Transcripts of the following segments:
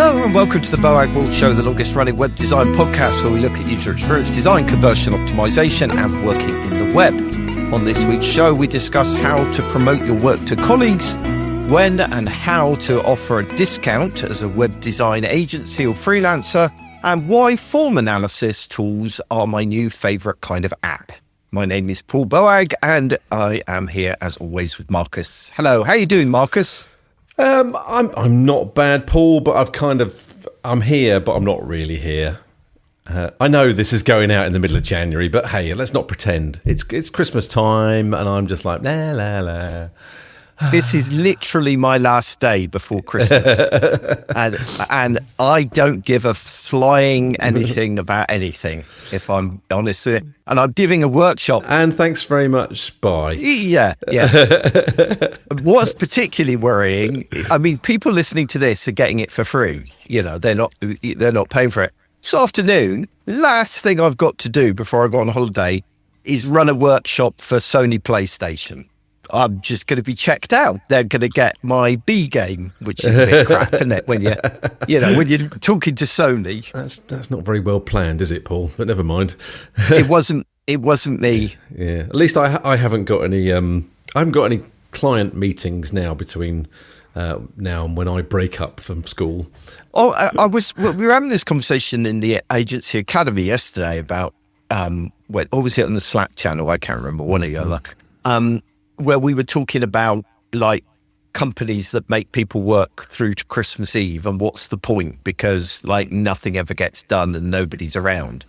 Hello and welcome to the Boag World Show, the longest running web design podcast where we look at user experience design, conversion optimization and working in the web. On this week's show, we discuss how to promote your work to colleagues, when and how to offer a discount as a web design agency or freelancer, and why form analysis tools are my new favorite kind of app. My name is Paul Boag and I am here as always with Marcus. Hello, how are you doing, Marcus? I'm not bad, Paul, but I'm here, but I'm not really here. I know this is going out in the middle of January, but hey, let's not pretend. It's Christmas time, and I'm just like, la, la, la. This is literally my last day before Christmas. and I don't give a flying anything about anything, if I'm honest. And I'm giving a workshop. And thanks very much, bye. Yeah. What's particularly worrying, I mean, people listening to this are getting it for free. You know, they're not paying for it. This afternoon, last thing I've got to do before I go on holiday is run a workshop for Sony PlayStation. I'm just going to be checked out. They're going to get my B game, which is a bit crap, isn't it? When you're talking to Sony. That's not very well planned, is it, Paul? But never mind. It wasn't me. Yeah. At least I haven't got any. I haven't got any client meetings now between now and when I break up from school. Oh, we were having this conversation in the agency academy yesterday about obviously on the Slack channel. I can't remember one or the other. Where we were talking about like companies that make people work through to Christmas Eve and what's the point, because like nothing ever gets done and nobody's around.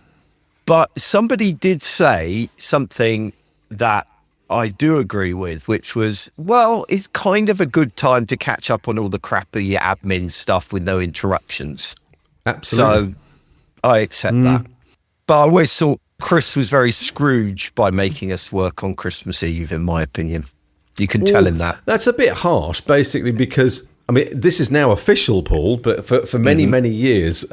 But somebody did say something that I do agree with, which was, well, it's kind of a good time to catch up on all the crappy admin stuff with no interruptions. Absolutely. So I accept that. But I always thought Chris was very Scrooge by making us work on Christmas Eve, in my opinion. You can tell him that. That's a bit harsh, basically, because, I mean, this is now official, Paul, but for many, many years,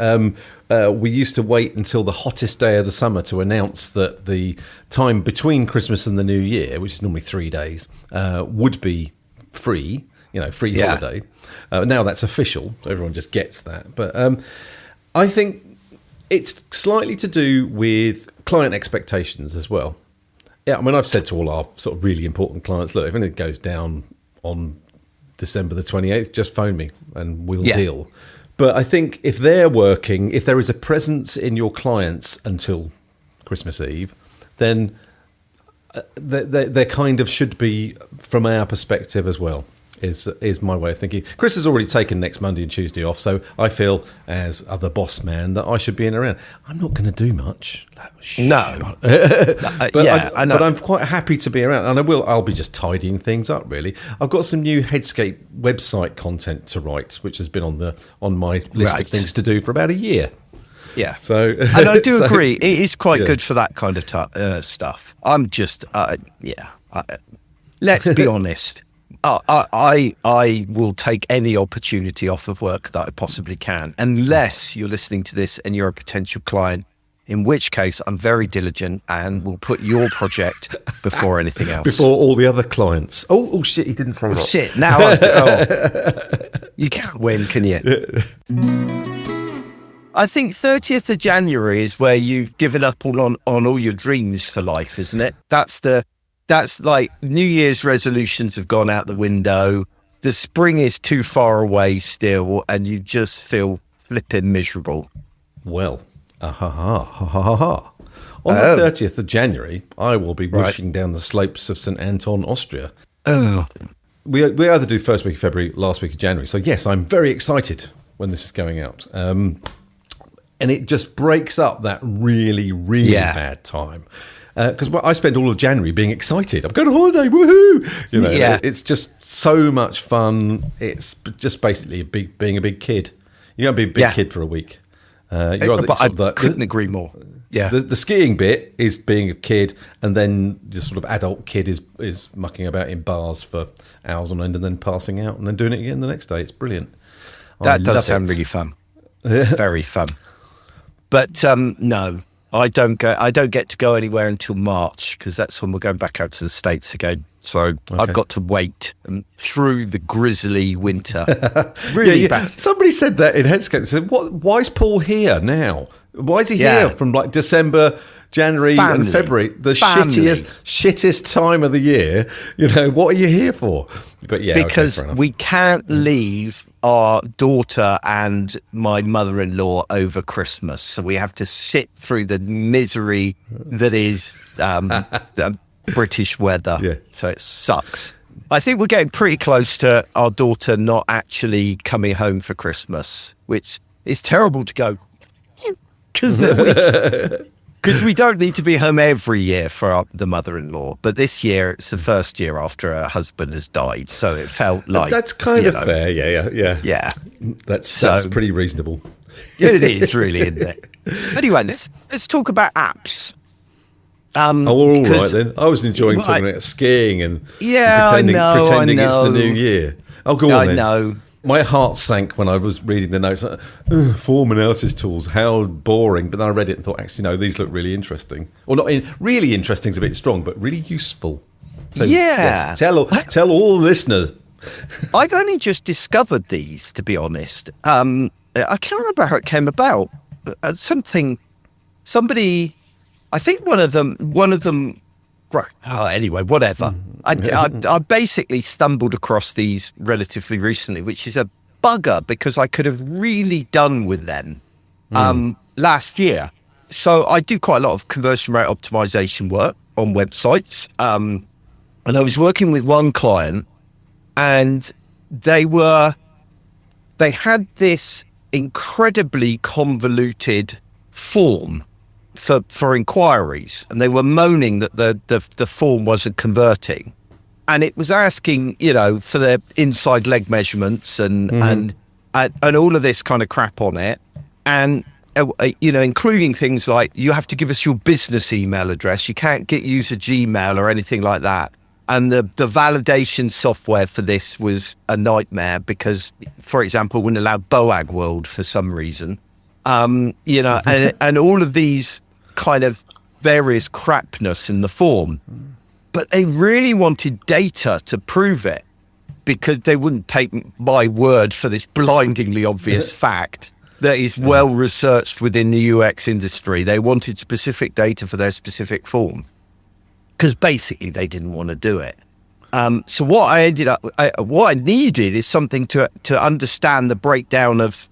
we used to wait until the hottest day of the summer to announce that the time between Christmas and the New Year, which is normally 3 days, would be free, free holiday. Now that's official, so everyone just gets that. But I think it's slightly to do with client expectations as well. Yeah, I mean, I've said to all our sort of really important clients, look, if anything goes down on December the 28th, just phone me and we'll deal. But I think if they're working, if there is a presence in your clients until Christmas Eve, then there kind of should be, from our perspective as well, is my way of thinking. Chris has already taken next Monday and Tuesday off, so I feel, as other boss man, that I should be in around. I'm not going to do much. No. I know. But I'm quite happy to be around, and I'll be just tidying things up, really. I've got some new Headscape website content to write, which has been on my list of things to do for about a year. Yeah. So, and I do agree. It is quite good for that kind of stuff. I'm just, let's be honest. I will take any opportunity off of work that I possibly can, unless you're listening to this and you're a potential client, in which case I'm very diligent and will put your project before anything else. Before all the other clients. Oh shit, he didn't throw it. Shit, now you can't win, can you? I think 30th of January is where you've given up on all your dreams for life, isn't it? That's like New Year's resolutions have gone out the window. The spring is too far away still, and you just feel flipping miserable. Well, On the 30th of January, I will be whooshing down the slopes of St. Anton, Austria. Oh. We either do first week of February, last week of January. So yes, I'm very excited when this is going out. And it just breaks up that really, really bad time. Because I spend all of January being excited. I'm going on holiday, woohoo! It's just so much fun. It's just basically being a big kid. You're going to be a big kid for a week. I couldn't agree more. Yeah, the skiing bit is being a kid, and then the sort of adult kid is mucking about in bars for hours on end, and then passing out, and then doing it again the next day. It's brilliant. That does sound really fun. Very fun. But no, I don't get to go anywhere until March because that's when we're going back out to the States again. So I've got to wait through the grizzly winter. Really bad. Somebody said that in Headscape. They said, why is Paul here now? Why is he here from like December, January and February? The shittest time of the year. You know, what are you here for? But because we can't leave our daughter and my mother-in-law over Christmas. So we have to sit through the misery that is British weather. Yeah. So it sucks. I think we're getting pretty close to our daughter not actually coming home for Christmas, which is terrible to go because we don't need to be home every year for the mother-in-law. But this year, it's the first year after her husband has died. So it felt like... That's kind of fair, yeah. That's pretty reasonable. It is really, isn't it? Anyway, let's talk about apps. All right then. I was enjoying talking about skiing and pretending it's the new year. Oh, go on then. I know. My heart sank when I was reading the notes. Form analysis tools, how boring. But then I read it and thought, actually, no, these look really interesting. Well, really interesting is a bit strong, but really useful. So, yes, tell all the listeners. I've only just discovered these, to be honest. I can't remember how it came about. Somebody... I think one of them. Anyway, whatever. I basically stumbled across these relatively recently, which is a bugger because I could have really done with them last year. So I do quite a lot of conversion rate optimization work on websites, and I was working with one client, and they had this incredibly convoluted form for inquiries, and they were moaning that the form wasn't converting, and it was asking, for their inside leg measurements and all of this kind of crap on it, and including things like you have to give us your business email address, you can't use a Gmail or anything like that, and the validation software for this was a nightmare because, for example, wouldn't allow Boag World for some reason. And all of these kind of various crapness in the form, but they really wanted data to prove it because they wouldn't take my word for this blindingly obvious fact that is well researched within the UX industry. They wanted specific data for their specific form because basically they didn't want to do it. So what I needed is something to understand the breakdown of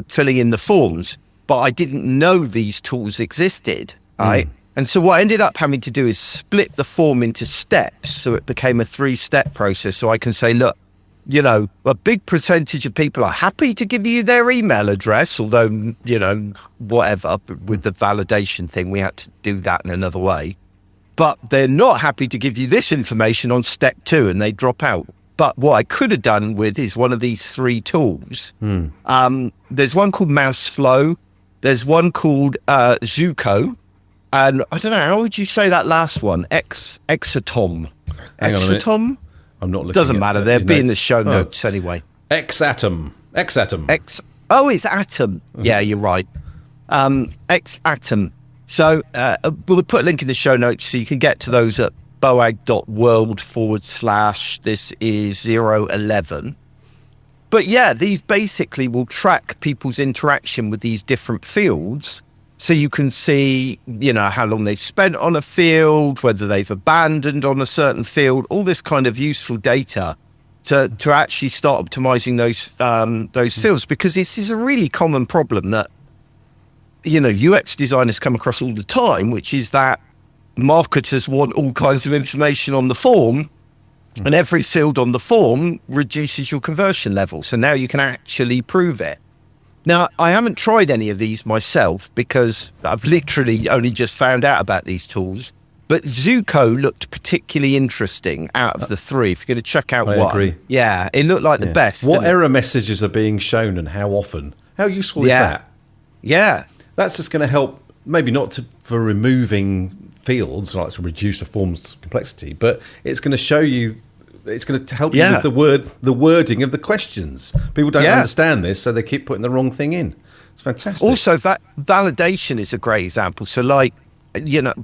filling in the forms, but I didn't know these tools existed, right? And so what I ended up having to do is split the form into steps, so it became a 3-step process. So I can say, look, a big percentage of people are happy to give you their email address, although, whatever, with the validation thing, we had to do that in another way. But they're not happy to give you this information on step 2, and they drop out. But what I could have done with is one of these 3 tools. There's one called Mouseflow. There's one called Zuko. And I don't know, how would you say that last one? Exatom. Exatom? I'm not looking. Doesn't matter. They'll be in the show notes anyway. Exatom. It's Atom. Yeah, you're right. Exatom. So we'll put a link in the show notes so you can get to those at boag.world/ this is 011. But yeah, these basically will track people's interaction with these different fields. So you can see, how long they've spent on a field, whether they've abandoned on a certain field, all this kind of useful data to actually start optimizing those fields. Because this is a really common problem that, UX designers come across all the time, which is that marketers want all kinds of information on the form, and every field on the form reduces your conversion level. So now you can actually prove it. Now, I haven't tried any of these myself because I've literally only just found out about these tools. But Zuko looked particularly interesting out of the 3. If you're going to check out one. I agree. Yeah, it looked like the best. What error messages are being shown and how often? How useful is that? Yeah. That's just going to help, maybe not for removing fields, like to reduce the form's complexity, but it's going to show you, it's going to help you with the wording of the questions. People don't understand this, so they keep putting the wrong thing in. It's fantastic. Also, that validation is a great example. So like,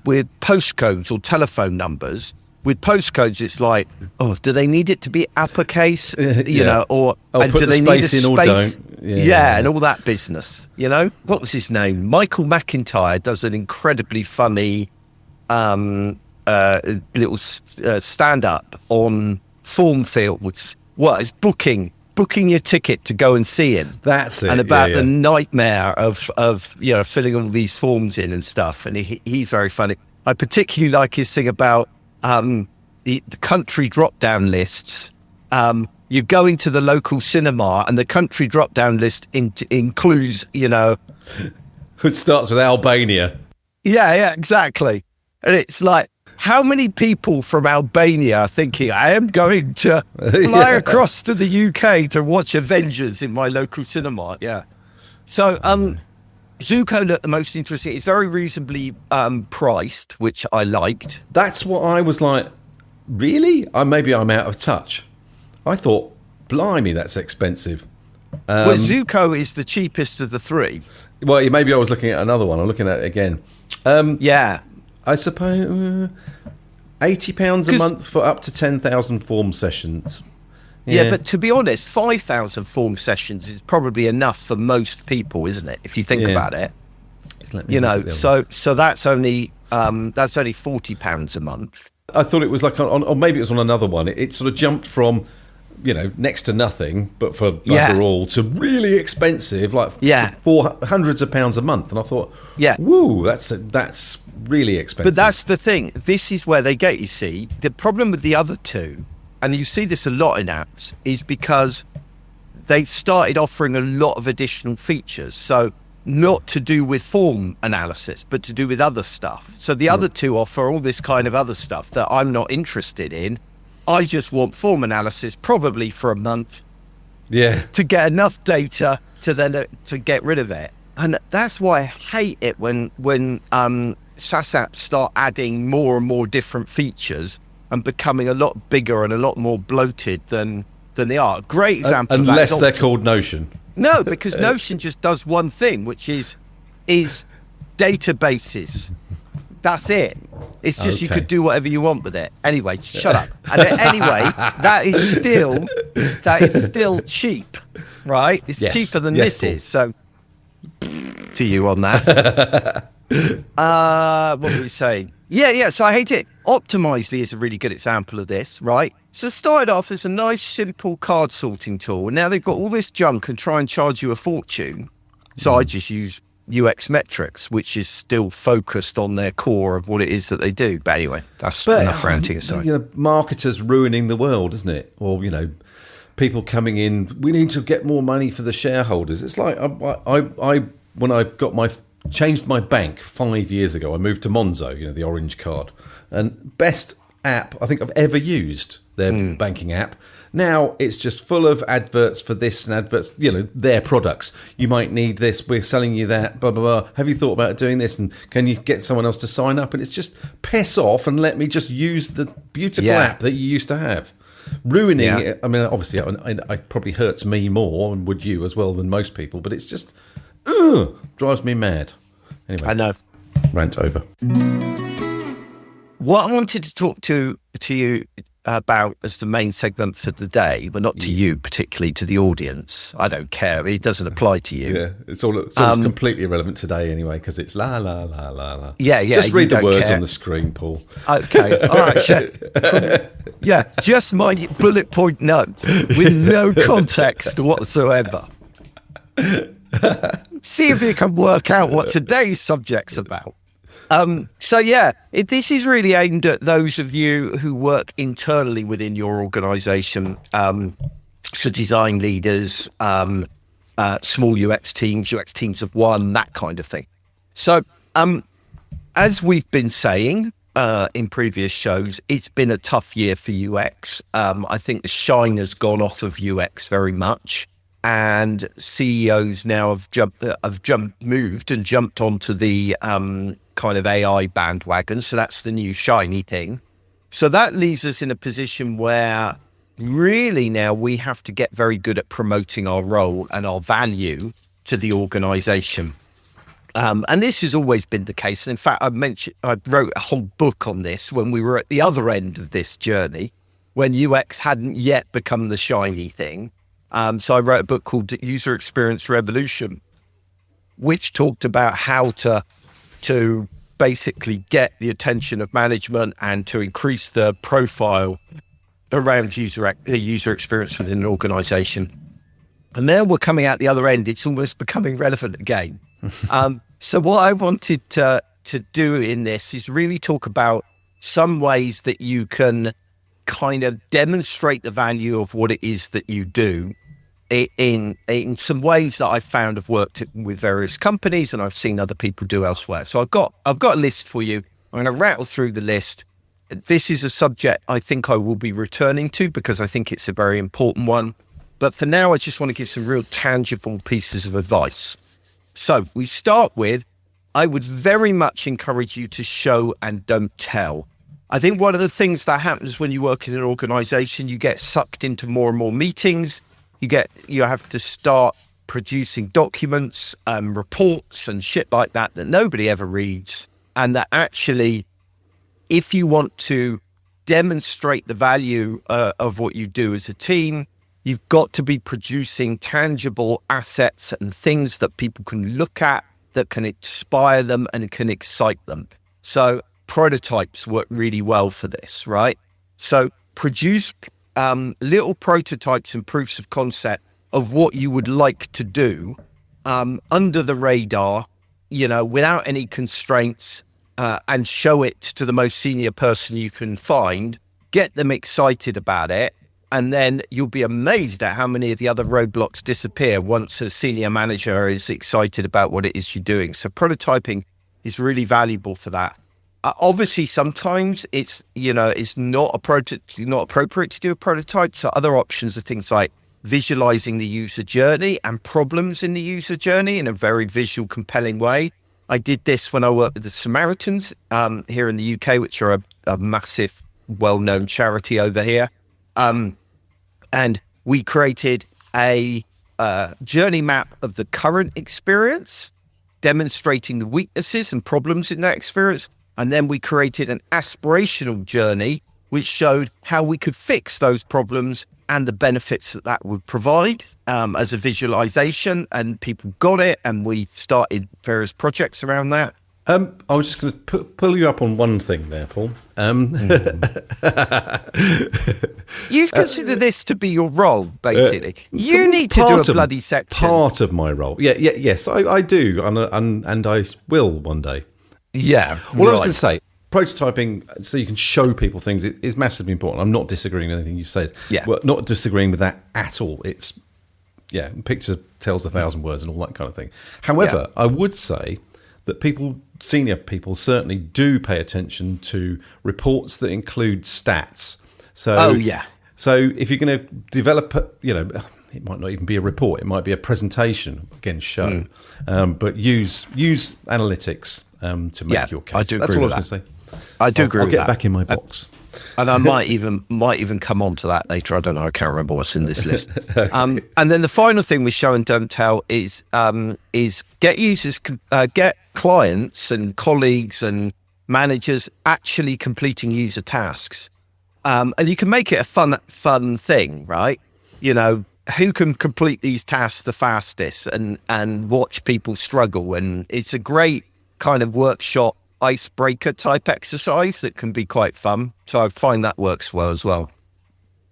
with postcodes or telephone numbers, with postcodes, it's like, oh, do they need it to be uppercase? Or put do the they need a space in or space? don't. Yeah, and all that business. What was his name? Michael McIntyre does an incredibly funny little stand-up on form fields. It's booking your ticket to go and see him. That's it. And about the nightmare of filling all these forms in and stuff. And he's very funny. I particularly like his thing about the country drop-down lists. You're going to the local cinema, and the country drop-down list includes, It starts with Albania. Yeah, exactly. And it's like, how many people from Albania are thinking, I am going to fly across to the UK to watch Avengers in my local cinema? Yeah. So Zuko looked the most interesting. It's very reasonably priced, which I liked. That's what I was like, really? Maybe I'm out of touch. I thought, blimey, that's expensive. Well, Zuko is the cheapest of the three. Well, maybe I was looking at another one. I'm looking at it again. Yeah. I suppose £80 a month for up to 10,000 form sessions. Yeah, but to be honest, 5,000 form sessions is probably enough for most people, isn't it? If you think about it, so that's only £40 a month. I thought it was like or maybe it was on another one. It sort of jumped from next to nothing, but for overall to really expensive, like for hundreds of pounds a month. And I thought, woo, that's really expensive. But that's the thing. This is where they get, you see. The problem with the other two, and you see this a lot in apps, is because they started offering a lot of additional features. So not to do with form analysis, but to do with other stuff. So the other two offer all this kind of other stuff that I'm not interested in. I just want form analysis, probably for a month, to get enough data to get rid of it. And that's why I hate it when SaaS apps start adding more and more different features and becoming a lot bigger and a lot more bloated than they are. Great example. Unless they're called Notion. No, because Notion just does one thing, which is databases. That's it. It's just you could do whatever you want with it. Anyway, shut up. And anyway, that is still cheap, right? It's cheaper than this is. So, to you on that. What were we saying? Yeah. So I hate it. Optimizely is a really good example of this, right? So it started off as a nice, simple card sorting tool. And now they've got all this junk and try and charge you a fortune. So I just use UX metrics, which is still focused on their core of what it is that they do. But anyway, that's enough ranting aside. Marketers ruining the world, isn't it? Or, people coming in, we need to get more money for the shareholders. It's like I when I changed my bank 5 years ago, I moved to Monzo, the orange card, and best app I think I've ever used, their banking app. Now it's just full of adverts for this and adverts, their products. You might need this, we're selling you that, blah, blah, blah. Have you thought about doing this? And can you get someone else to sign up? And it's just piss off and let me just use the beautiful app that you used to have. Ruining it. I mean, obviously, it probably hurts me more, and would you as well, than most people, but it's just drives me mad. Anyway, I know. Rant over. What I wanted to talk to you about as the main segment for the day, but not to you particularly, to the audience. I don't care. It doesn't apply to you. Yeah, it's all completely irrelevant today anyway, because it's la, la, la, la, la. Yeah. Just read the words on the screen, Paul. Okay, all right. Yeah, just my bullet point notes with no context whatsoever. See if you can work out what today's subject's about. This is really aimed at those of you who work internally within your organisation, so design leaders, small UX teams of one, that kind of thing. So, as we've been saying in previous shows, it's been a tough year for UX. I think the shine has gone off of UX very much. And CEOs now have jumped onto the kind of AI bandwagon. So that's the new shiny thing. So that leaves us in a position where really now we have to get very good at promoting our role and our value to the organization. And this has always been the case. And in fact, I wrote a whole book on this when we were at the other end of this journey, when UX hadn't yet become the shiny thing. So I wrote a book called User Experience Revolution, which talked about how to basically get the attention of management and to increase the profile around user experience within an organization. And now we're coming out the other end. It's almost becoming relevant again. So what I wanted to do in this is really talk about some ways that you can kind of demonstrate the value of what it is that you do in some ways that I've found have worked with various companies and I've seen other people do elsewhere. So I've got a list for you. I'm going to rattle through the list. This is a subject I think I will be returning to because I think it's a very important one. But for now, I just want to give some real tangible pieces of advice. So we start with, I would very much encourage you to show and don't tell. I think one of the things that happens when you work in an organization, you get sucked into more and more meetings. You have to start producing documents, reports and shit like that nobody ever reads. And that actually, if you want to demonstrate the value of what you do as a team, you've got to be producing tangible assets and things that people can look at, that can inspire them and can excite them. So prototypes work really well for this, right? So produce little prototypes and proofs of concept of what you would like to do under the radar, without any constraints, and show it to the most senior person you can find, get them excited about it. And then you'll be amazed at how many of the other roadblocks disappear once a senior manager is excited about what it is you're doing. So prototyping is really valuable for that. Obviously, sometimes it's not appropriate to do a prototype. So other options are things like visualizing the user journey and problems in the user journey in a very visual, compelling way. I did this when I worked with the Samaritans here in the UK, which are a massive, well-known charity over here. And we created a journey map of the current experience, demonstrating the weaknesses and problems in that experience. And then we created an aspirational journey, which showed how we could fix those problems and the benefits that would provide as a visualization. And people got it. And we started various projects around that. I was just going to pull you up on one thing there, Paul. You've considered this to be your role, basically. You need to do a bloody section. Part of my role. Yes, I do. And I will one day. Yeah. Well, I was going to say, prototyping, so you can show people things, is massively important. I'm not disagreeing with anything you said. Yeah. Well, not disagreeing with that at all. It's, picture tells 1,000 words and all that kind of thing. However, I would say that senior people certainly do pay attention to reports that include stats. So, So if you're going to develop, it might not even be a report. It might be a presentation, again, show. But use analytics to make your case. I do That's agree what with I was going to say. I do agree with that. I'll get back in my box. And I might even come on to that later. I don't know. I can't remember what's in this list. And then the final thing we show and don't tell is get clients and colleagues and managers actually completing user tasks. And you can make it a fun thing, right? Who can complete these tasks the fastest and watch people struggle. And it's a great kind of workshop icebreaker type exercise that can be quite fun. So I find that works well as well.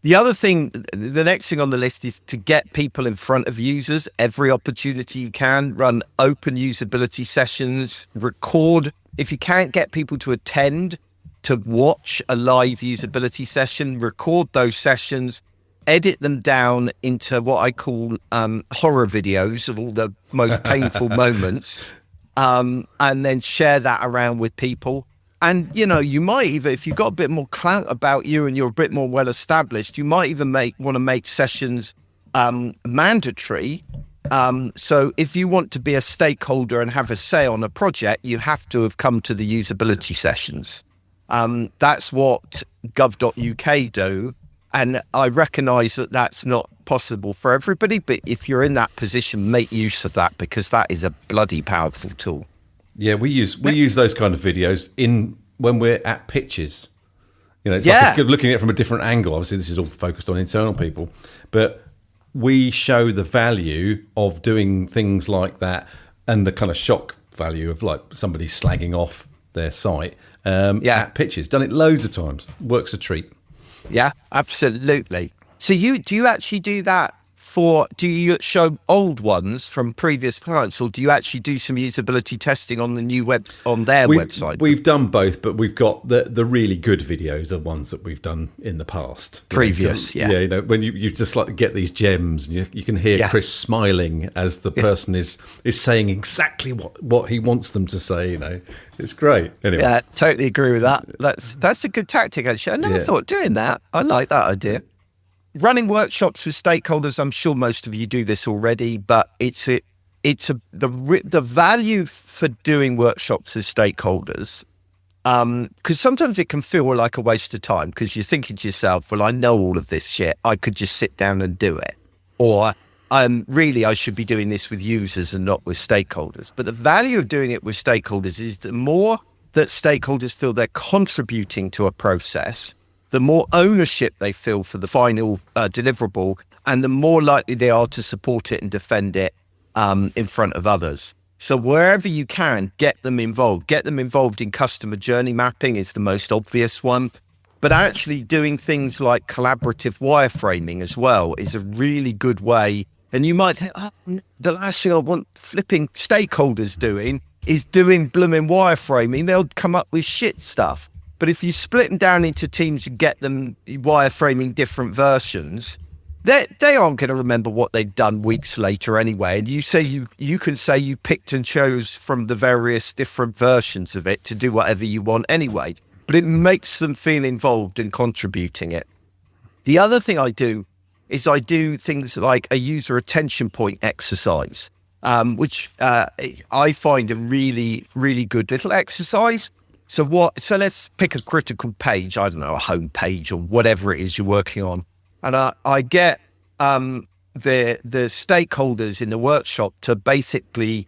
The next thing on the list is to get people in front of users every opportunity you can. Run open usability sessions, record. If you can't get people to attend, to watch a live usability session, record those sessions, edit them down into what I call horror videos of all the most painful moments. And then share that around with people. And, you might even, if you've got a bit more clout about you and you're a bit more well established, you might even want to make sessions mandatory. So if you want to be a stakeholder and have a say on a project, you have to have come to the usability sessions. That's what gov.uk do. And I recognise that that's not possible for everybody, but if you're in that position, make use of that, because that is a bloody powerful tool. Yeah, we use those kind of videos when we're at pitches. It's like looking at it from a different angle. Obviously, this is all focused on internal people, but we show the value of doing things like that and the kind of shock value of like somebody slagging off their site at pitches. Done it loads of times. Works a treat. Yeah, absolutely. So do you actually do that do you show old ones from previous clients, or do you actually do some usability testing on the new website? We've done both, but we've got the really good videos are ones that we've done in the past. Previous, Yeah, when you just like get these gems, and you can hear Chris smiling as the person is saying exactly what he wants them to say. It's great. Anyway, yeah, totally agree with that. That's a good tactic. Actually, I never thought doing that. I like that idea. Running workshops with stakeholders, I'm sure most of you do this already, but the value for doing workshops with stakeholders, because sometimes it can feel like a waste of time, because you're thinking to yourself, well, I know all of this shit, I could just sit down and do it, or really I should be doing this with users and not with stakeholders. But the value of doing it with stakeholders is the more that stakeholders feel they're contributing to a process, the more ownership they feel for the final deliverable, and the more likely they are to support it and defend it in front of others. So wherever you can, get them involved. Get them involved in customer journey mapping is the most obvious one. But actually doing things like collaborative wireframing as well is a really good way. And you might think, the last thing I want flipping stakeholders doing is doing blooming wireframing. They'll come up with shit stuff. But if you split them down into teams and get them wireframing different versions, they aren't going to remember what they've done weeks later anyway. And you can say you picked and chose from the various different versions of it to do whatever you want anyway. But it makes them feel involved in contributing it. The other thing I do is I do things like a user attention point exercise, which I find a really, really good little exercise. So let's pick a critical page, I don't know, a home page or whatever it is you're working on. And I get the stakeholders in the workshop to basically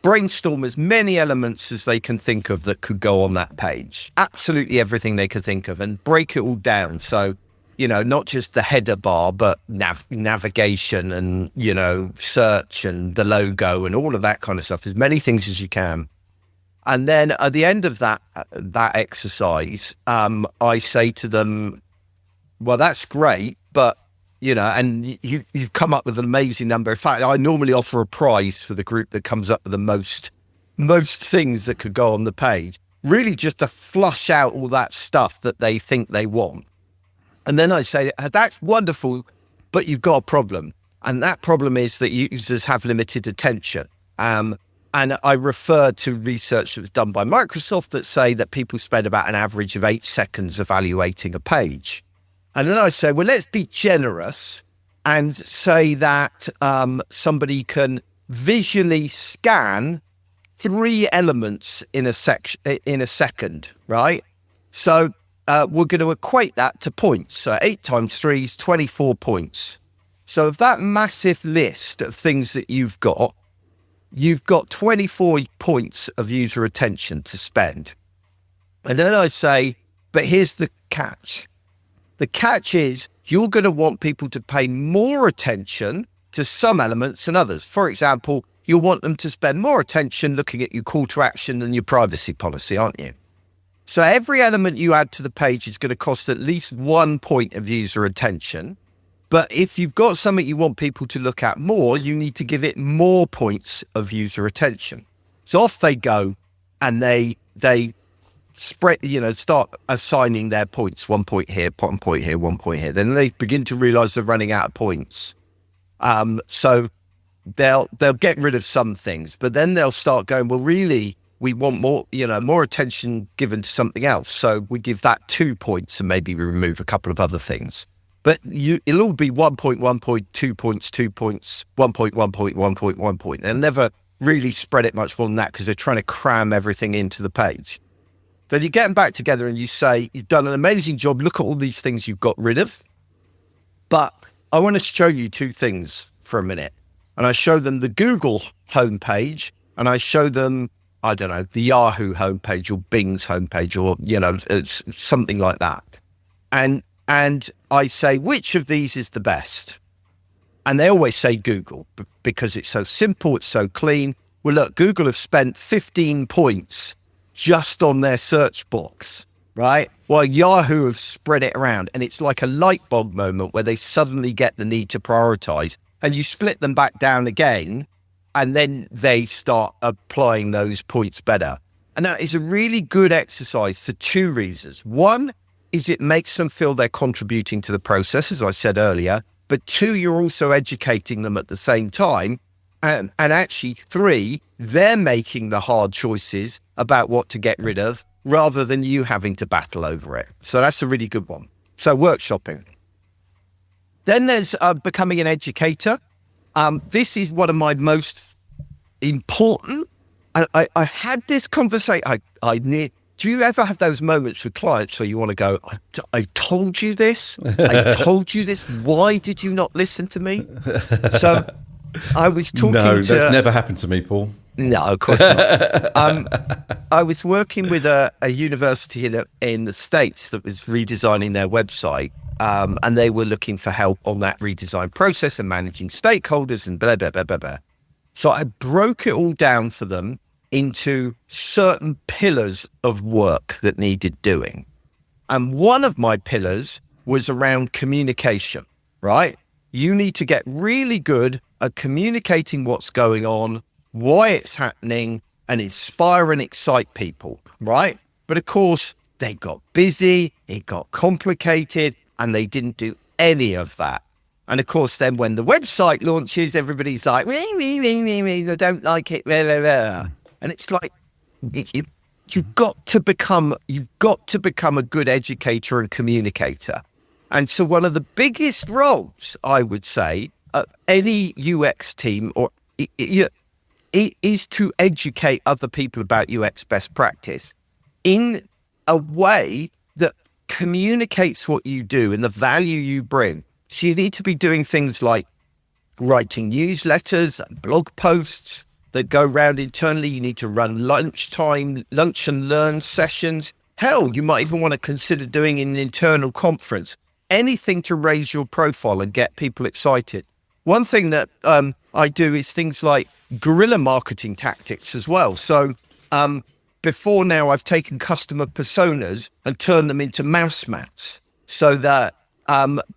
brainstorm as many elements as they can think of that could go on that page. Absolutely everything they could think of, and break it all down. So, not just the header bar, but navigation and, search and the logo and all of that kind of stuff, as many things as you can. And then at the end of that exercise, I say to them, well, that's great, but, and you've come up with an amazing number. In fact, I normally offer a prize for the group that comes up with the most things that could go on the page, really just to flush out all that stuff that they think they want. And then I say, that's wonderful, but you've got a problem. And that problem is that users have limited attention. And I refer to research that was done by Microsoft that say that people spend about an average of 8 seconds evaluating a page. And then I say, well, let's be generous and say that somebody can visually scan 3 elements in a second, right? So we're going to equate that to points. So 8 times 3 is 24 points. So of that massive list of things that you've got 24 points of user attention to spend. And then I say, but here's the catch. The catch is you're going to want people to pay more attention to some elements than others. For example, you'll want them to spend more attention looking at your call to action than your privacy policy, aren't you? So every element you add to the page is going to cost at least 1 point of user attention. But if you've got something you want people to look at more, you need to give it more points of user attention. So off they go, and they spread, start assigning their points. 1 point here, 1 point here, 1 point here. Then they begin to realize they're running out of points. So they'll get rid of some things, but then they'll start going, well, really, we want more attention given to something else. So we give that 2 points, and maybe we remove a couple of other things. But it'll all be 1 point, 1 point, 2 points, 2 points, 1 point, 1 point, 1 point, 1 point. They'll never really spread it much more than that because they're trying to cram everything into the page. Then you get them back together and you say, you've done an amazing job. Look at all these things you've got rid of. But I want to show you two things for a minute. And I show them the Google homepage, and I show them, I don't know, the Yahoo homepage or Bing's homepage, or, it's something like that. And I say, which of these is the best? And they always say Google, because it's so simple, it's so clean. Well, look, Google have spent 15 points just on their search box, right? Well, Yahoo have spread it around, and it's like a light bulb moment where they suddenly get the need to prioritize, and you split them back down again, and then they start applying those points better. And that is a really good exercise for two reasons. One is it makes them feel they're contributing to the process, as I said earlier. But two, you're also educating them at the same time. And actually, three, they're making the hard choices about what to get rid of rather than you having to battle over it. So that's a really good one. So workshopping. Then there's becoming an educator. This is one of my most important. I had this conversation. Do you ever have those moments with clients where you want to go, I told you this. I told you this. Why did you not listen to me? So I was talking No, that's never happened to me, Paul. No, of course not. I was working with a university in the States that was redesigning their website. And they were looking for help on that redesign process and managing stakeholders and blah, blah, blah, blah, blah. So I broke it all down for them into certain pillars of work that needed doing. And one of my pillars was around communication, right? You need to get really good at communicating what's going on, why it's happening, and inspire and excite people, right? But of course, they got busy, it got complicated, and they didn't do any of that. And of course, then when the website launches, everybody's like, I don't like it, blah, blah, blah. And it's like, you've got to become a good educator and communicator. And so one of the biggest roles, I would say, of any UX team is to educate other people about UX best practice in a way that communicates what you do and the value you bring. So you need to be doing things like writing newsletters, blog posts that go around internally. You need to run lunch and learn sessions. Hell, you might even want to consider doing an internal conference. Anything to raise your profile and get people excited. One thing that I do is things like guerrilla marketing tactics as well. So before now, I've taken customer personas and turned them into mouse mats so that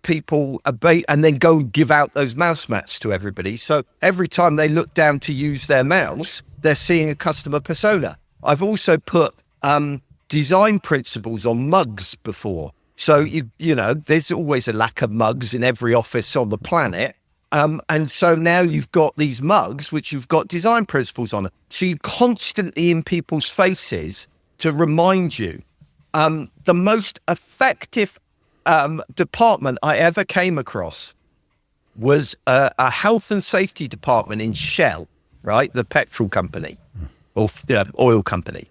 people abate and then go give out those mouse mats to everybody. So every time they look down to use their mouse, they're seeing a customer persona. I've also put design principles on mugs before. So, you know, there's always a lack of mugs in every office on the planet. And so now you've got these mugs, which you've got design principles on it. So you're constantly in people's faces to remind you. The most effective department I ever came across was a health and safety department in Shell, right? The petrol company or oil company.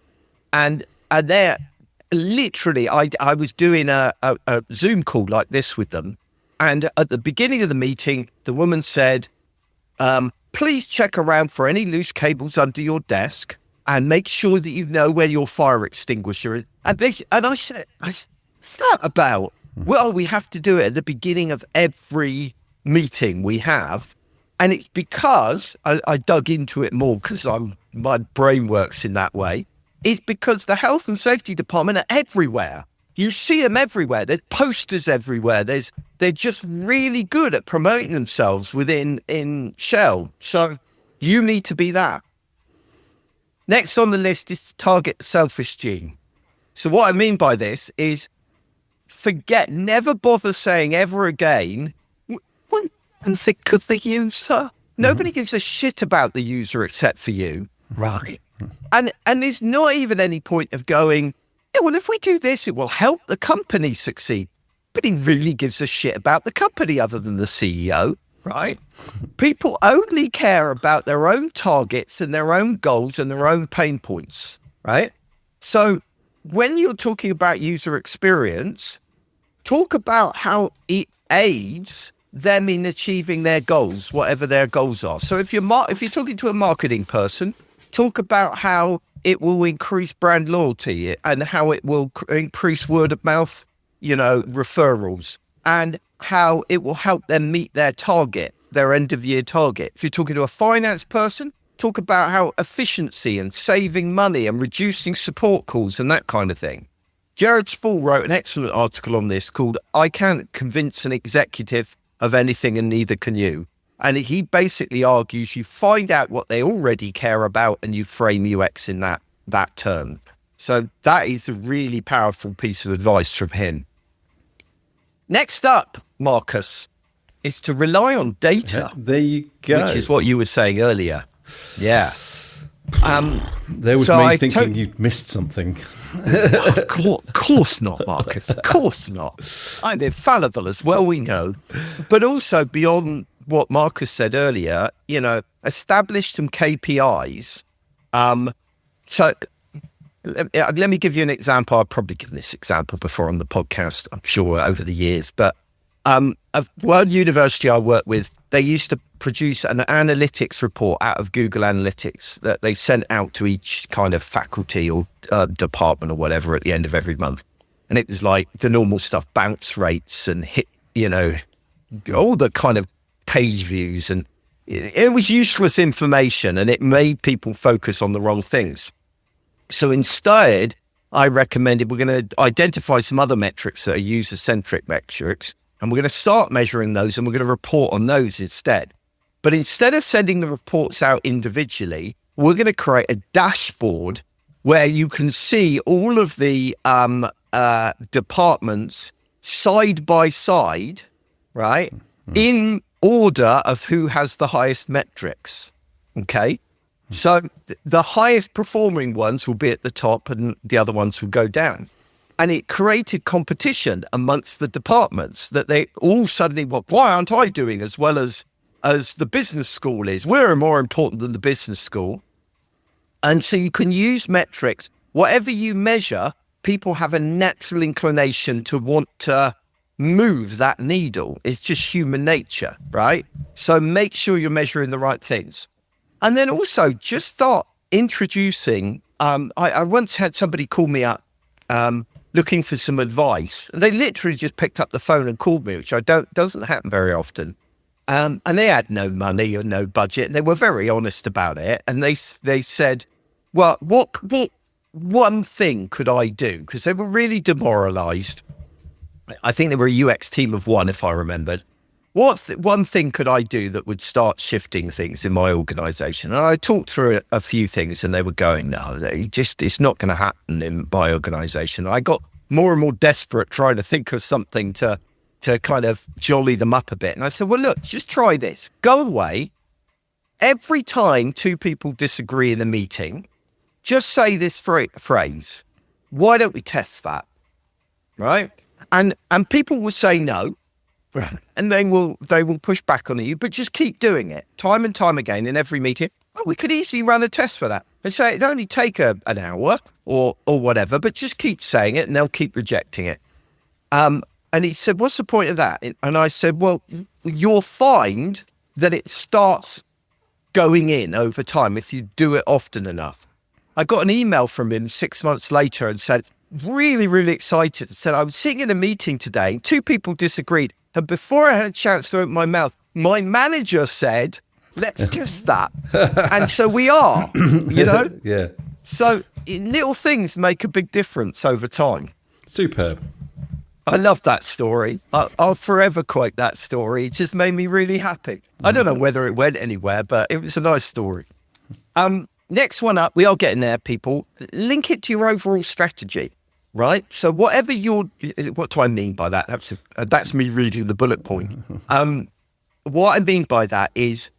And they're literally, I was doing a Zoom call like this with them. And at the beginning of the meeting, the woman said, please check around for any loose cables under your desk and make sure that you know where your fire extinguisher is. And I said, what's that about? Well, we have to do it at the beginning of every meeting we have. And it's because, I dug into it more because my brain works in that way. It's because the health and safety department are everywhere. You see them everywhere. There's posters everywhere. They're just really good at promoting themselves in Shell. So you need to be that. Next on the list is target the selfish gene. So what I mean by this is never bother saying ever again, and think of the user. Nobody gives a shit about the user except for you. Right. And there's not even any point of going, yeah, well, if we do this, it will help the company succeed. But he really gives a shit about the company other than the CEO, right? People only care about their own targets and their own goals and their own pain points, right? So when you're talking about user experience, talk about how it aids them in achieving their goals, whatever their goals are. So if you're talking to a marketing person, talk about how it will increase brand loyalty and how it will increase word of mouth, referrals, and how it will help them meet their target, their end of year target. If you're talking to a finance person, talk about how efficiency and saving money and reducing support calls and that kind of thing. Jared Spall wrote an excellent article on this called "I Can't Convince an Executive of Anything and Neither Can You." And he basically argues you find out what they already care about and you frame UX in that term. So that is a really powerful piece of advice from him. Next up, Marcus, is to rely on data. There you go. Which is what you were saying earlier. Yeah. There was me thinking you'd missed something. Of course not, Marcus. Of course not. I'm infallible as well, we know. But also beyond what Marcus said earlier, establish some KPIs. So let me give you an example. I've probably given this example before on the podcast, I'm sure, over the years. But one university I work with, they used to produce an analytics report out of Google Analytics that they sent out to each kind of faculty or department or whatever at the end of every month. And it was like the normal stuff, bounce rates and all the kind of page views. And it was useless information and it made people focus on the wrong things. So instead, I recommended we're going to identify some other metrics that are user-centric metrics, and we're going to start measuring those and we're going to report on those instead. But instead of sending the reports out individually, we're going to create a dashboard where you can see all of the departments side by side, right, in order of who has the highest metrics, okay? So the highest performing ones will be at the top and the other ones will go down. And it created competition amongst the departments that they all suddenly, well, why aren't I doing as well as the business school is? We're more important than the business school. And so you can use metrics. Whatever you measure, people have a natural inclination to want to move that needle. It's just human nature, right? So make sure you're measuring the right things. And then also just start introducing, I once had somebody call me up looking for some advice. And they literally just picked up the phone and called me, which doesn't happen very often. And they had no money or no budget. And they were very honest about it. And they said, well, what one thing could I do? Because they were really demoralized. I think they were a UX team of one, if I remembered. One thing could I do that would start shifting things in my organization? And I talked through a few things and they were going, no, it's not going to happen in my organization. I got more and more desperate trying to think of something to kind of jolly them up a bit. And I said, well, look, just try this. Go away. Every time two people disagree in a meeting, just say this phrase. Why don't we test that? Right? And people will say no. And they will push back on you, but just keep doing it time and time again in every meeting. Oh, we could easily run a test for that and say it'd only take an hour or whatever, but just keep saying it and they'll keep rejecting it. And he said, what's the point of that? And I said, well, you'll find that it starts going in over time if you do it often enough. I got an email from him 6 months later and said, really, really excited, and said, I was sitting in a meeting today, two people disagreed. And before I had a chance to open my mouth, my manager said, let's test that. And so we are, Yeah. So little things make a big difference over time. Superb. I love that story. I'll forever quote that story. It just made me really happy. I don't know whether it went anywhere, but it was a nice story. Next one up, we are getting there, people. Link it to your overall strategy. Right. So what do I mean by that? That's me reading the bullet point. What I mean by that is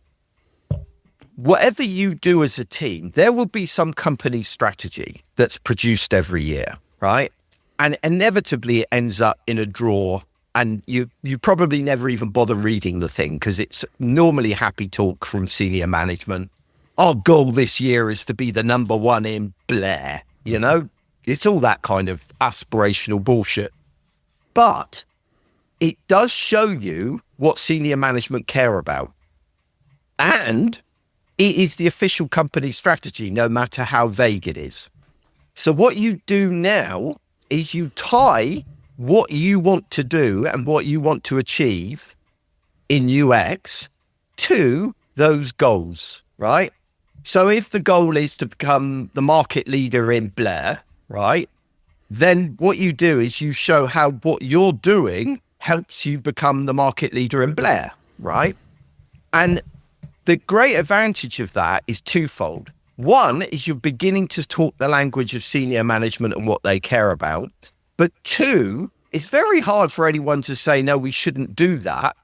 whatever you do as a team, there will be some company strategy that's produced every year. Right. And inevitably it ends up in a drawer and you probably never even bother reading the thing because it's normally happy talk from senior management. Our goal this year is to be the number one in Blair, It's all that kind of aspirational bullshit. But it does show you what senior management care about. And it is the official company strategy, no matter how vague it is. So what you do now is you tie what you want to do and what you want to achieve in UX to those goals, right? So if the goal is to become the market leader in Blair, right, then what you do is you show how what you're doing helps you become the market leader in Blair, right? And the great advantage of that is twofold. One is you're beginning to talk the language of senior management and what they care about. But two, it's very hard for anyone to say, no, we shouldn't do that,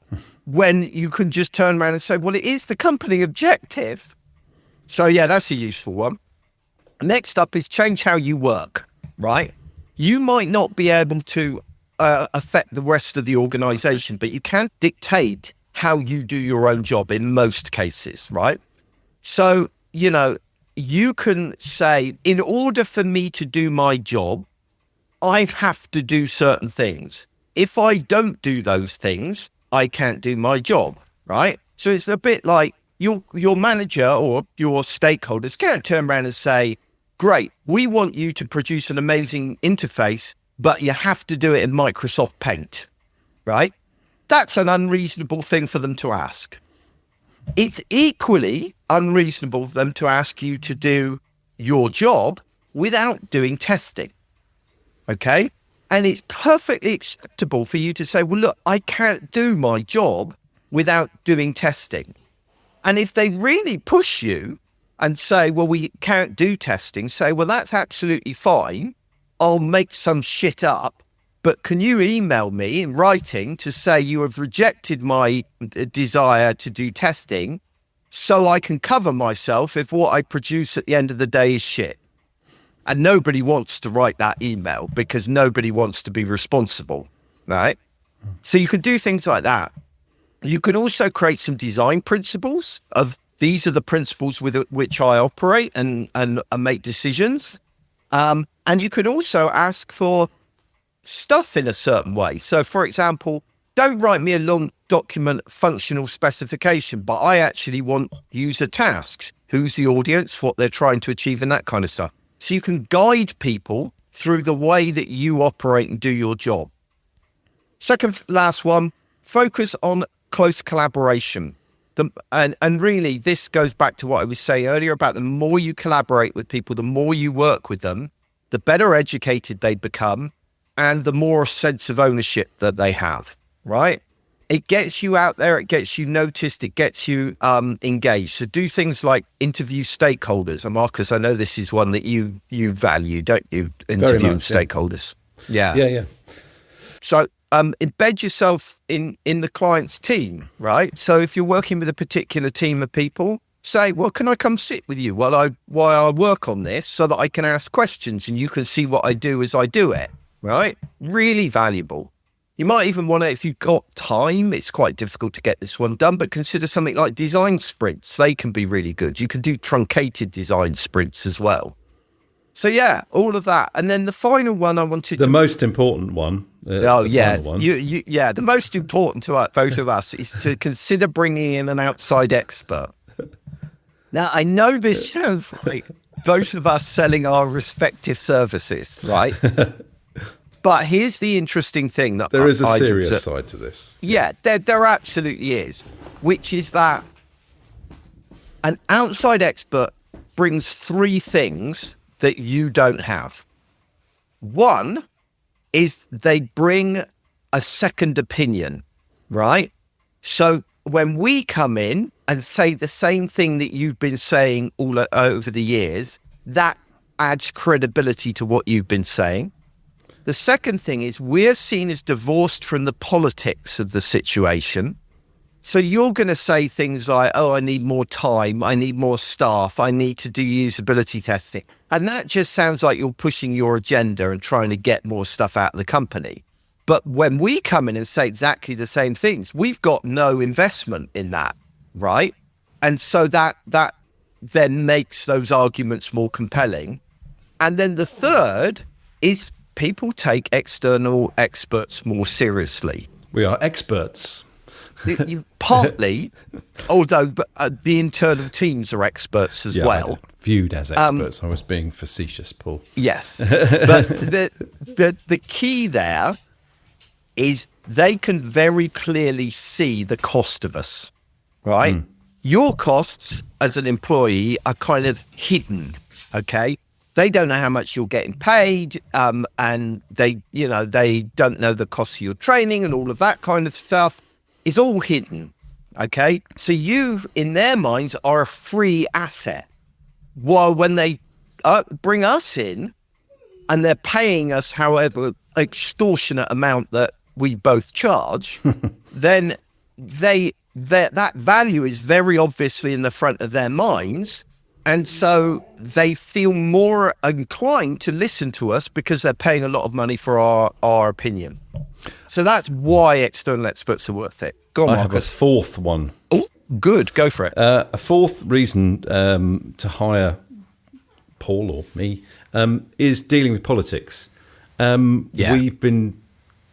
when you can just turn around and say, well, it is the company objective. So yeah, that's a useful one. Next up is change how you work, right? You might not be able to affect the rest of the organization, but you can dictate how you do your own job in most cases, right? So, you know, you can say, in order for me to do my job, I have to do certain things. If I don't do those things, I can't do my job, right? So it's a bit like your manager or your stakeholders can't turn around and say, great, we want you to produce an amazing interface, but you have to do it in Microsoft Paint, right? That's an unreasonable thing for them to ask. It's equally unreasonable for them to ask you to do your job without doing testing, okay? And it's perfectly acceptable for you to say, well, look, I can't do my job without doing testing. And if they really push you and say, well, we can't do testing, say, well, that's absolutely fine. I'll make some shit up, but can you email me in writing to say you have rejected my desire to do testing so I can cover myself if what I produce at the end of the day is shit? And nobody wants to write that email because nobody wants to be responsible, right? So you can do things like that. You can also create some design principles of these are the principles with which I operate and make decisions. And you can also ask for stuff in a certain way. So, for example, don't write me a long document functional specification, but I actually want user tasks. Who's the audience, what they're trying to achieve, and that kind of stuff. So you can guide people through the way that you operate and do your job. Second, last one, focus on close collaboration. And really, this goes back to what I was saying earlier about the more you collaborate with people, the more you work with them, the better educated they become, and the more sense of ownership that they have, right? It gets you out there, it gets you noticed, it gets you engaged. So do things like interview stakeholders. And Marcus, I know this is one that you value, don't you? Interviewing stakeholders. Yeah. So embed yourself in the client's team, right? So if you're working with a particular team of people, say, well, can I come sit with you while I work on this so that I can ask questions and you can see what I do as I do it, right? Really valuable. You might even want to, if you've got time, it's quite difficult to get this one done, but consider something like design sprints. They can be really good. You can do truncated design sprints as well. So yeah, all of that. And then the final one I wanted the most important one. The most important to both of us is to consider bringing in an outside expert. Now, I know this sounds like both of us selling our respective services, right? But here's the interesting thing that there is a serious side to this. Yeah, there absolutely is, which is that an outside expert brings three things that you don't have. One is they bring a second opinion, right? So when we come in and say the same thing that you've been saying all over the years, that adds credibility to what you've been saying. The second thing is we're seen as divorced from the politics of the situation. So you're going to say things like, oh, I need more time, I need more staff, I need to do usability testing. And that just sounds like you're pushing your agenda and trying to get more stuff out of the company. But when we come in and say exactly the same things, we've got no investment in that, right? And so that then makes those arguments more compelling. And then the third is people take external experts more seriously. We are experts. You partly, although the internal teams are experts as well. Viewed as experts. I was being facetious, Paul. Yes. But the key there is they can very clearly see the cost of us, right? Your costs as an employee are kind of hidden, okay? They don't know how much you're getting paid, and they don't know the cost of your training and all of that kind of stuff. It's all hidden, okay? So you, in their minds, are a free asset. While when they bring us in and they're paying us however extortionate amount that we both charge, then that value is very obviously in the front of their minds. And so they feel more inclined to listen to us because they're paying a lot of money for our opinion. So that's why external experts are worth it. Go on, Marcus. I have a fourth one. Oh, good. Go for it. A fourth reason to hire Paul or me is dealing with politics. We've been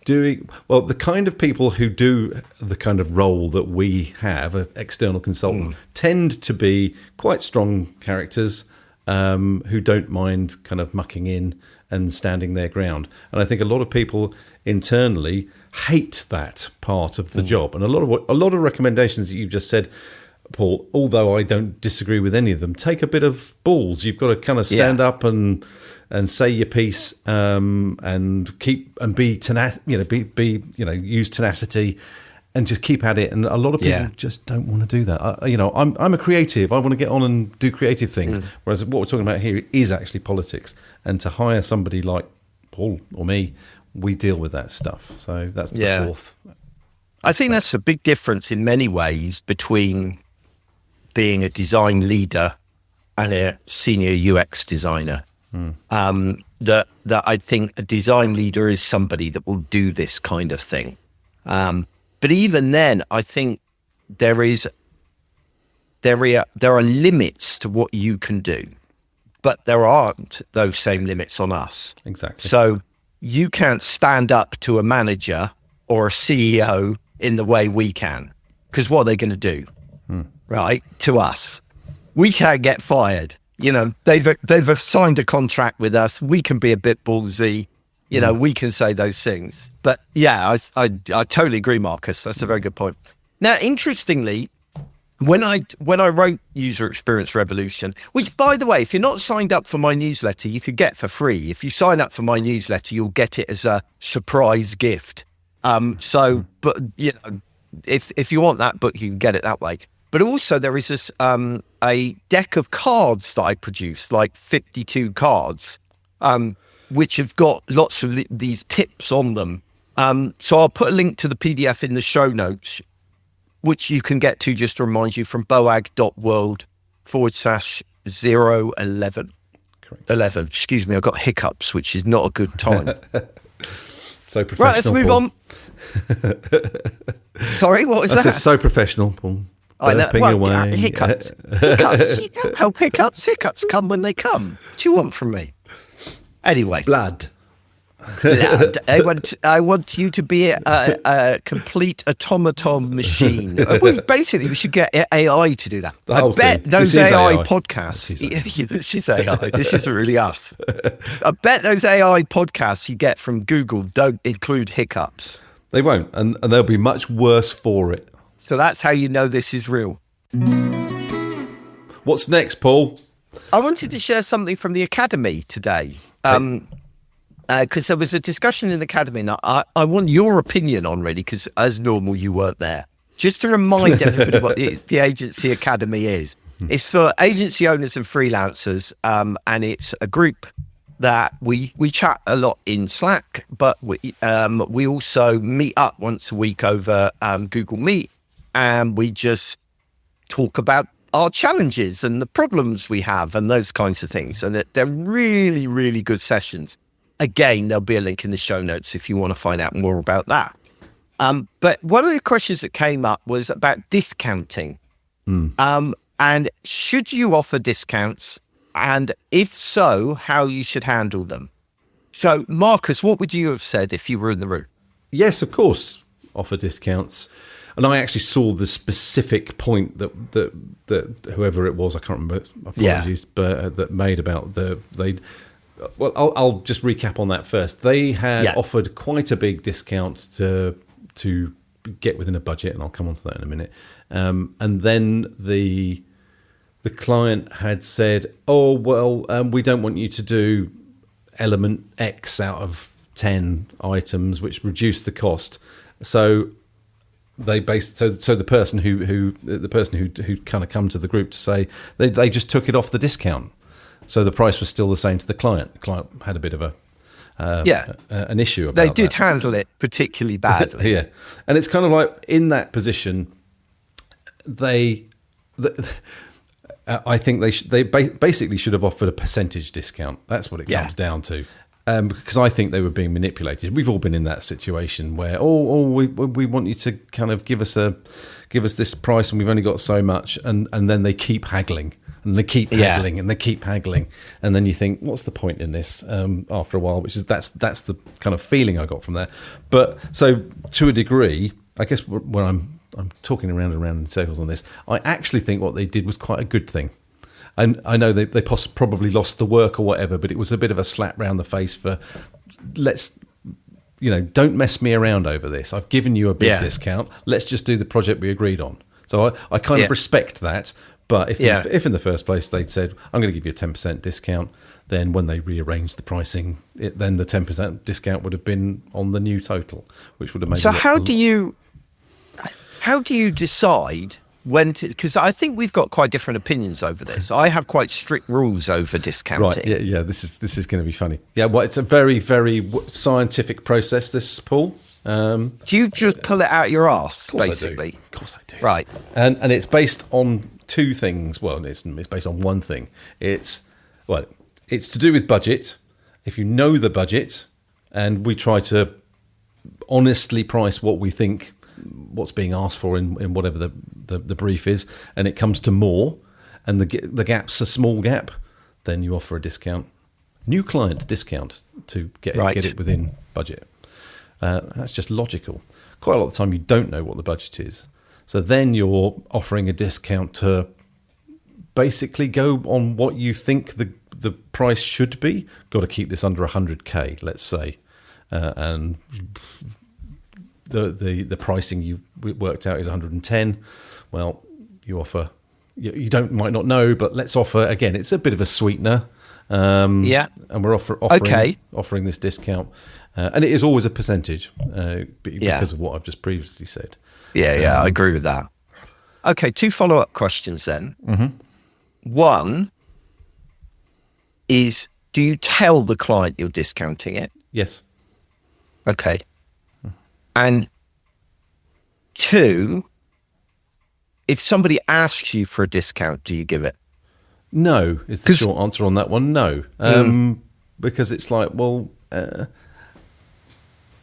doing, well, the kind of people who do the kind of role that we have, an external consultant, tend to be quite strong characters who don't mind kind of mucking in and standing their ground. And I think a lot of people internally hate that part of the job. And a lot of recommendations that you've just said, Paul, although I don't disagree with any of them, take a bit of balls. You've got to kind of stand up and say your piece, and keep and be use tenacity and just keep at it. And a lot of people just don't want to do that. I'm a creative. I want to get on and do creative things. Whereas what we're talking about here is actually politics. And to hire somebody like Paul or me, we deal with that stuff. So that's the fourth. I think that's a big difference in many ways between being a design leader and a senior UX designer. That I think a design leader is somebody that will do this kind of thing. But even then, I think there are limits to what you can do, but there aren't those same limits on us. Exactly. So you can't stand up to a manager or a CEO in the way we can, because what are they going to do? Right? To us, we can't get fired. They've signed a contract with us. We can be a bit ballsy. We can say those things. But yeah, I totally agree, Marcus. That's a very good point. Now, interestingly, when I wrote User Experience Revolution, which, by the way, if you're not signed up for my newsletter, you could get for free. If you sign up for my newsletter, you'll get it as a surprise gift. But if you want that book, you can get it that way. But also there is this a deck of cards that I produced, like 52 cards, which have got lots of these tips on them. So I'll put a link to the PDF in the show notes, which you can get to just to remind you, from boag.world/011. Correct. 11. Excuse me, I've got hiccups, which is not a good time. So professional. Right, let's move Paul. on. Sorry, what was that? That's so professional, Paul. I know. Burping away. Hiccups. Hiccups. You can't help hiccups. Hiccups come when they come. What do you want from me? Anyway. Blood. I want you to be a complete automaton machine. Well, basically, we should get AI to do that. I bet those AI podcasts. This is AI. This isn't really us. I bet those AI podcasts you get from Google don't include hiccups. They won't, and they'll be much worse for it. So that's how you know this is real. What's next, Paul? I wanted to share something from the Academy today. Because there was a discussion in the Academy, and I want your opinion on, really, because as normal, you weren't there. Just to remind everybody what the Agency Academy is. It's for agency owners and freelancers, and it's a group that we chat a lot in Slack, but we also meet up once a week over Google Meet, and we just talk about our challenges and the problems we have and those kinds of things. And they're really, really good sessions. Again, there'll be a link in the show notes if you want to find out more about that. But one of the questions that came up was about discounting. And should you offer discounts? And if so, how you should handle them. So, Marcus, what would you have said if you were in the room? Yes, of course. offer discounts. And I actually saw the specific point that whoever it was, I can't remember, apologies, but that made about well, I'll just recap on that first. They had offered quite a big discount to get within a budget, and I'll come on to that in a minute. And then the client had said, "Oh, well, we don't want you to do element X out of 10 items, which reduced the cost." So they the person who kind of come to the group to say they just took it off the discount. So the price was still the same to the client. The client had a bit of an issue about that. They did handle it particularly badly. Yeah. And it's kind of like in that position, I think they basically should have offered a percentage discount. That's what it comes down to. Because I think they were being manipulated. We've all been in that situation where, we want you to kind of give us this price, and we've only got so much, and then they keep haggling. And they keep haggling, and they keep haggling, and then you think, "What's the point in this?" After a while, that's the kind of feeling I got from that. But so to a degree, I guess when I'm talking around and around in circles on this, I actually think what they did was quite a good thing. And I know they probably lost the work or whatever, but it was a bit of a slap round the face for don't mess me around over this. I've given you a big discount. Let's just do the project we agreed on. So I kind of respect that. But if in the first place they'd said, "I'm going to give you a 10% discount," then when they rearranged the pricing, then the 10% discount would have been on the new total, which would have made. So how do you decide when to? Because I think we've got quite different opinions over this. I have quite strict rules over discounting. Right? Yeah. This is going to be funny. Yeah. Well, it's a very, very scientific process. This, Paul. Do you just pull it out your arse, basically? Of course I do. Right. And it's based on two things. Well, it's based on one thing. It's to do with budget. If you know the budget, and we try to honestly price what we think, what's being asked for in whatever the brief is, and it comes to more, and the gap's a small gap, then you offer a discount, new client discount to get it within budget. That's just logical. Quite a lot of the time you don't know what the budget is. So then you're offering a discount to basically go on what you think the price should be. Got to keep this under 100K, let's say. And the pricing you worked out is 110. Well, you offer, you might not know, but let's offer, again, it's a bit of a sweetener. And we're offering this discount. And it is always a percentage because of what I've just previously said. I agree with that. Okay, 2 follow-up questions then. Mm-hmm. One is, do you tell the client you're discounting it? Yes. Okay. And 2, if somebody asks you for a discount, do you give it? No, is the short answer on that one. No. Because it's like, well,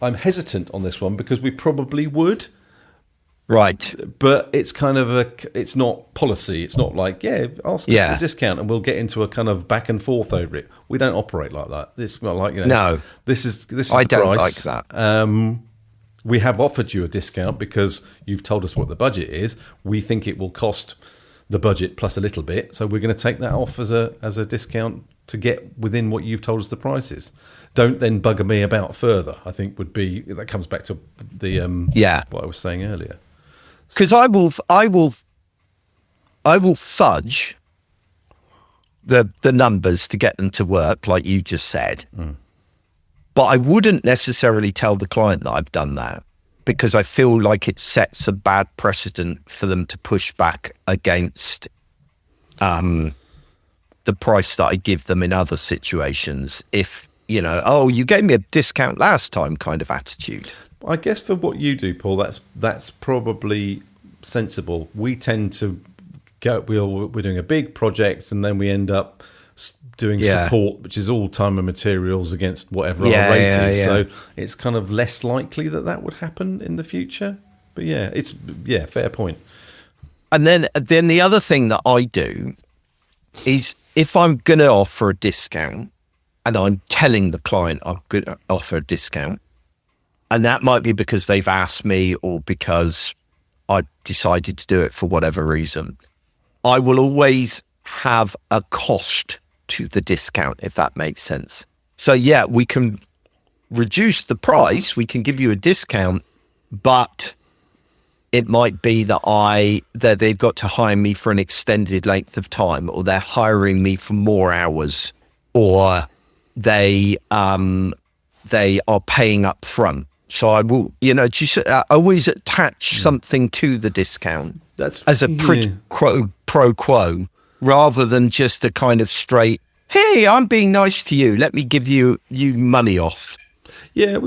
I'm hesitant on this one because we probably would. Right. But it's kind of it's not policy. It's not like, ask us for a discount and we'll get into a kind of back and forth over it. We don't operate like that. It's not like, no. This is I the don't price. like that. We have offered you a discount because you've told us what the budget is. We think it will cost the budget plus a little bit. So we're going to take that off as a discount to get within what you've told us the price is. Don't then bugger me about further, I think that comes back to the what I was saying earlier. Because I will fudge the numbers to get them to work, like you just said. But I wouldn't necessarily tell the client that I've done that, because I feel like it sets a bad precedent for them to push back against the price that I give them in other situations. If, you gave me a discount last time kind of attitude. I guess for what you do, Paul, that's probably sensible. We tend to go, we're doing a big project and then we end up doing support, which is all time and materials against whatever our rate is. Yeah. So it's kind of less likely that would happen in the future. But it's fair point. And then the other thing that I do is, if I'm going to offer a discount and I'm telling the client I'm going to offer a discount, and that might be because they've asked me or because I decided to do it for whatever reason, I will always have a cost to the discount, if that makes sense. So yeah, we can reduce the price, we can give you a discount, but it might be that they've got to hire me for an extended length of time, or they're hiring me for more hours, or they are paying up front. So I will, just always attach something to the discount. That's as a pro quo, rather than just a kind of straight, hey, I'm being nice to you, let me give you money off. Yeah,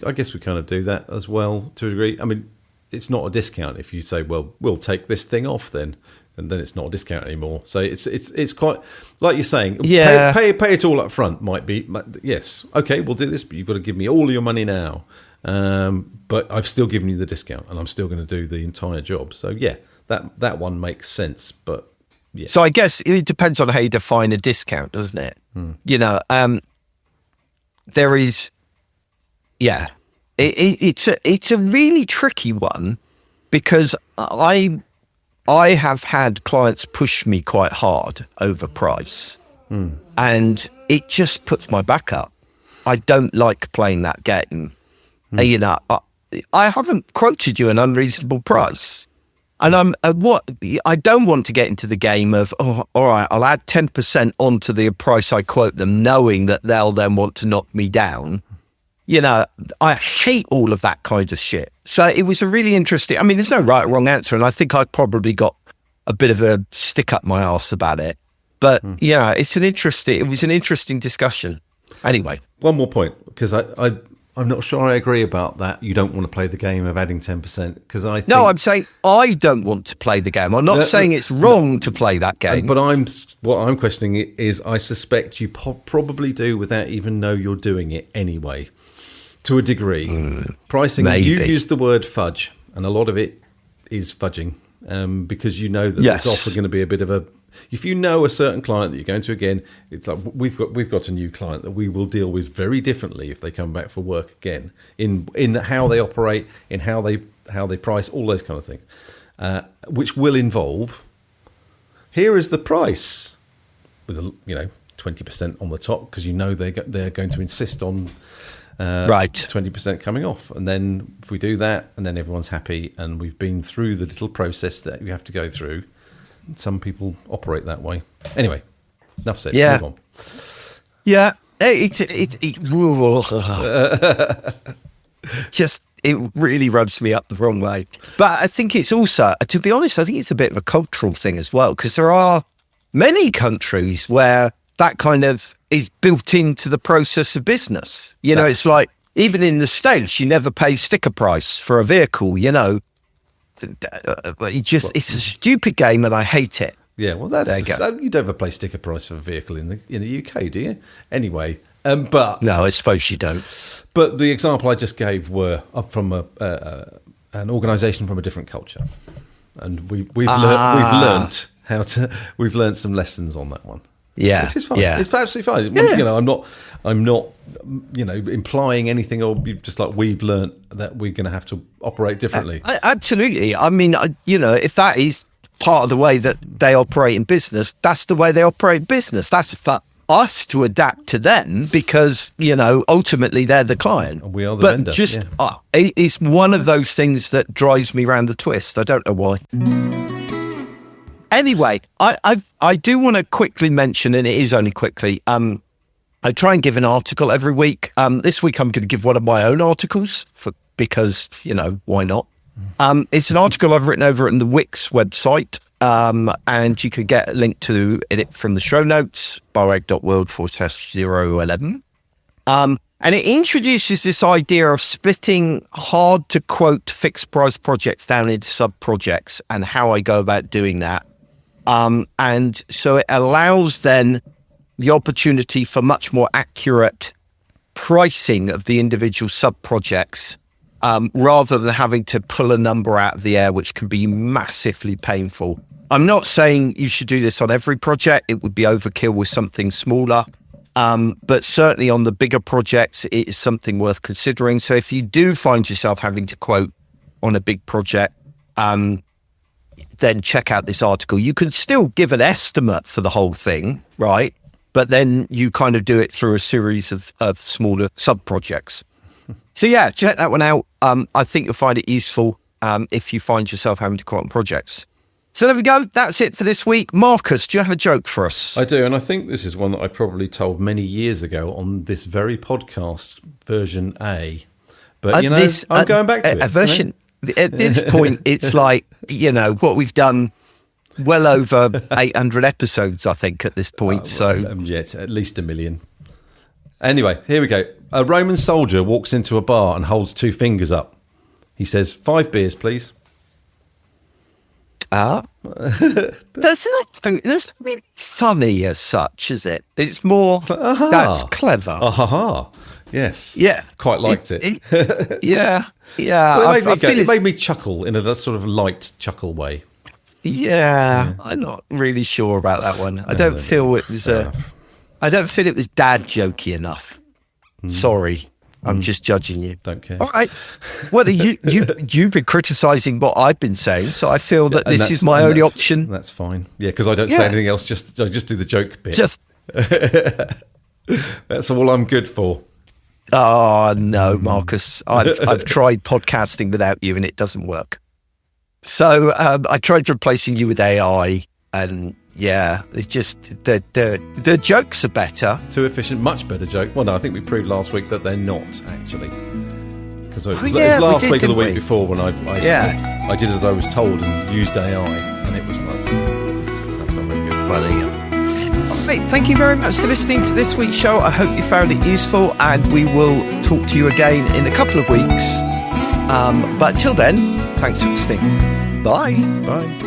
I guess we kind of do that as well to a degree. I mean, it's not a discount if you say, well, we'll take this thing off then, and then it's not a discount anymore. So it's quite, like you're saying, pay it all up front might be, yes, okay, we'll do this, but you've got to give me all your money now. But I've still given you the discount, and I'm still going to do the entire job. So yeah, that one makes sense. But yeah. So I guess it depends on how you define a discount, doesn't it? There is, yeah. It's a really tricky one, because I have had clients push me quite hard over price, and it just puts my back up. I don't like playing that game. I haven't quoted you an unreasonable price, and I don't want to get into the game of, oh, all right, I'll add 10% onto the price I quote them, knowing that they'll then want to knock me down. I hate all of that kind of shit. So it was a really interesting, I mean, there's no right or wrong answer, and I think I probably got a bit of a stick up my arse about it. But it was an interesting discussion. Anyway. One more point, because I'm not sure I agree about that. You don't want to play the game of adding 10%, because I think... No, I'm saying I don't want to play the game. I'm not saying it's wrong to play that game. But what I'm questioning is I suspect you probably do without even know you're doing it anyway. To a degree. Pricing, maybe. You use the word fudge, and a lot of it is fudging, because you know that it's often going to be a bit of a... If you know a certain client that you're going to again, it's like we've got a new client that we will deal with very differently if they come back for work again, in how they operate, in how they price, all those kind of things, which will involve, here is the price with 20% on the top, because they're going to insist on 20% coming off, and then if we do that, and then everyone's happy, and we've been through the little process that you have to go through. Some people operate that way. Anyway, enough said. Yeah. Move on. Yeah. It really rubs me up the wrong way. But I think it's also, to be honest, I think it's a bit of a cultural thing as well, because there are many countries where that kind of is built into the process of business. It's like, even in the States, you never pay sticker price for a vehicle, It's a stupid game, and I hate it. Yeah, well, you don't ever play sticker price for a vehicle in the UK, do you? Anyway, but no, I suppose you don't. But the example I just gave were from an organisation from a different culture, and we've learned some lessons on that one. Yeah, which is fine. Yeah. It's absolutely fine. Yeah. I'm not implying anything, or just like we've learned that we're going to have to operate differently. Absolutely. I mean, if that is part of the way that they operate in business, that's the way they operate in business. That's for us to adapt to them, because ultimately they're the client and we are the vendor. It's one of those things that drives me around the twist. I don't know why. Anyway, I do want to quickly mention, and it is only quickly, I try and give an article every week. This week I'm going to give one of my own articles because why not? It's an article I've written over on the Wix website, and you could get a link to it from the show notes, bioegg.world/011. And it introduces this idea of splitting hard to quote fixed price projects down into sub projects, and how I go about doing that. And so it allows then the opportunity for much more accurate pricing of the individual sub-projects, rather than having to pull a number out of the air, which can be massively painful. I'm not saying you should do this on every project. It would be overkill with something smaller. But certainly on the bigger projects, it is something worth considering. So if you do find yourself having to quote on a big project, then check out this article. You can still give an estimate for the whole thing, right? But then you kind of do it through a series of smaller sub-projects. So yeah, check that one out. I think you'll find it useful if you find yourself having to quote on projects. So there we go. That's it for this week. Marcus, do you have a joke for us? I do, and I think this is one that I probably told many years ago on this very podcast, version A. But, I'm going back to it. A version, at this point, it's like, what we've done well over 800 episodes, I think, at this point. It's at least 1 million. Anyway, here we go. A Roman soldier walks into a bar and holds 2 fingers up. He says, 5 beers, please. That's not really funny as such, is it? It's more, that's clever. Yes. Yeah. Quite liked it. Yeah. Well, it made me chuckle in a sort of light chuckle way. Yeah. I'm not really sure about that one. I don't feel it was dad jokey enough. Sorry. I'm just judging you. Don't care. All right. Well, you've been criticising what I've been saying, so I feel that this is my only option. That's fine. Yeah, because I don't say anything else. I just do the joke bit. That's all I'm good for. Oh no, Marcus! I've tried podcasting without you, and it doesn't work. So I tried replacing you with AI, and it's just the jokes are better. Too efficient, much better joke. Well, no, I think we proved last week that they're not actually. Because last week or the week before when I did as I was told and used AI, and it was like, that's not very good. Well, there you go. Right, thank you very much for listening to this week's show. I hope you found it useful, and we will talk to you again in a couple of weeks. But till then, thanks for listening. Bye. Bye.